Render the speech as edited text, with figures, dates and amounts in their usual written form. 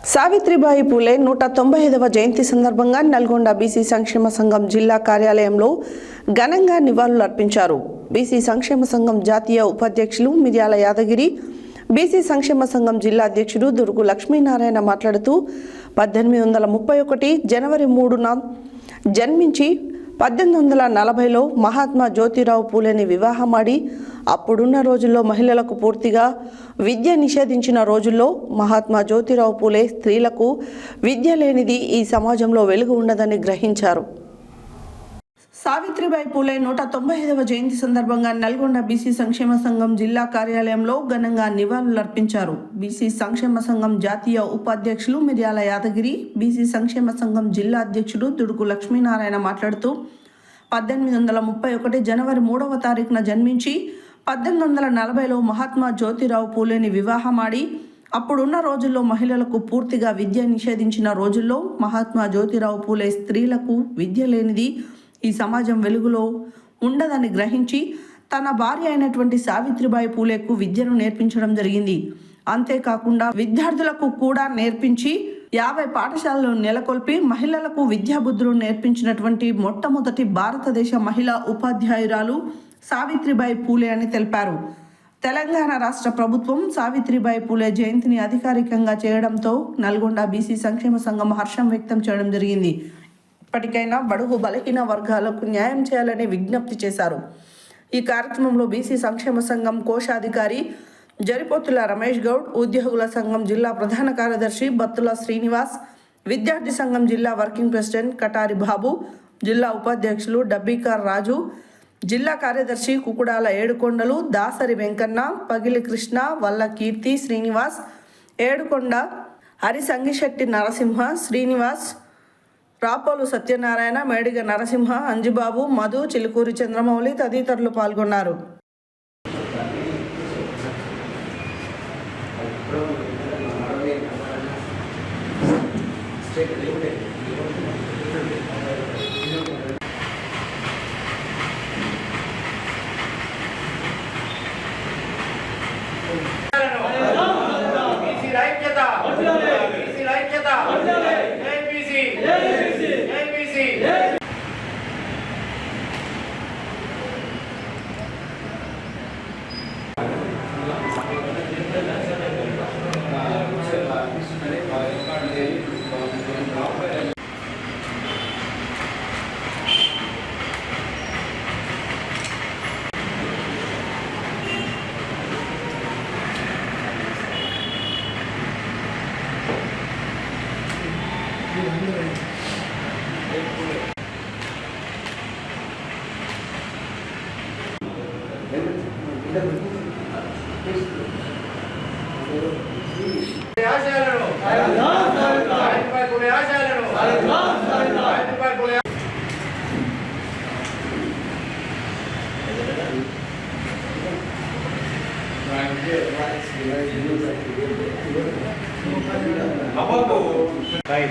సావిత్రిబాయి పూలే 195వ జయంతి సందర్భంగా నల్గొండ బీసీ సంక్షేమ సంఘం జిల్లా కార్యాలయంలో ఘనంగా నివాళులర్పించారు. బీసీ సంక్షేమ సంఘం జాతీయ ఉపాధ్యక్షులు మిర్యాల యాదగిరి, బీసీ సంక్షేమ సంఘం జిల్లా అధ్యక్షుడు దుర్గు లక్ష్మీనారాయణ మాట్లాడుతూ 1831 జనవరి 3న జన్మించి 1840లో మహాత్మా జ్యోతిరావు పూలేని వివాహమాడి అప్పుడున్న రోజుల్లో మహిళలకు పూర్తిగా విద్య నిషేధించిన రోజుల్లో మహాత్మా జ్యోతిరావు పూలే స్త్రీలకు విద్య లేనిది ఈ సమాజంలో వెలుగు ఉండదని గ్రహించారు. సావిత్రిబాయి పూలే 195వ జయంతి సందర్భంగా నల్గొండ బీసీ సంక్షేమ సంఘం జిల్లా కార్యాలయంలో ఘనంగా నివాళులర్పించారు. బీసీ సంక్షేమ సంఘం జాతీయ ఉపాధ్యక్షులు మిర్యాల యాదగిరి, బీసీ సంక్షేమ సంఘం జిల్లా అధ్యక్షుడు దుడుకు లక్ష్మీనారాయణ మాట్లాడుతూ 1831 జనవరి 3వ తారీఖున జన్మించి 1840లో మహాత్మా జ్యోతిరావు పూలేని వివాహమాడి అప్పుడున్న రోజుల్లో మహిళలకు పూర్తిగా విద్య నిషేధించిన రోజుల్లో మహాత్మా జ్యోతిరావు పూలే స్త్రీలకు విద్య లేనిది ఈ సమాజం వెలుగులో ఉండదని గ్రహించి తన భార్య అయినటువంటి సావిత్రిబాయి పూలేకు విద్యను నేర్పించడం జరిగింది. అంతేకాకుండా విద్యార్థులకు కూడా నేర్పించి 50 పాఠశాలలు నెలకొల్పి మహిళలకు విద్యాబుద్ధులు నేర్పించినటువంటి మొట్టమొదటి భారతదేశ మహిళా ఉపాధ్యాయురాలు సావిత్రిబాయి పూలే అని తెలిపారు. తెలంగాణ రాష్ట్ర ప్రభుత్వం సావిత్రిబాయి పూలే జయంతిని అధికారికంగా చేయడంతో నల్గొండ బీసీ సంక్షేమ సంఘం హర్షం వ్యక్తం చేయడం జరిగింది. ఇప్పటికైనా బడుగు బలహీన వర్గాలకు న్యాయం చేయాలని విజ్ఞప్తి చేశారు. ఈ కార్యక్రమంలో బీసీ సంక్షేమ సంఘం కోశాధికారి జరిపోతుల రమేష్ గౌడ్, ఉద్యోగుల సంఘం జిల్లా ప్రధాన కార్యదర్శి బత్తుల శ్రీనివాస్, విద్యార్థి సంఘం జిల్లా వర్కింగ్ ప్రెసిడెంట్ కటారి బాబు, జిల్లా ఉపాధ్యక్షులు డబ్బీకార్ రాజు, జిల్లా కార్యదర్శి కుకుడాల ఏడుకొండలు, దాసరి వెంకన్న, పగిలి కృష్ణ, వల్ల కీర్తి, శ్రీనివాస్, ఏడుకొండ, హరి సంగిశెట్టి నరసింహ, శ్రీనివాస్, రాపోలు సత్యనారాయణ, మేడిగ నరసింహ, అంజిబాబు, మధు, చిలుకూరి చంద్రమౌళి తదితరులు పాల్గొన్నారు. Right,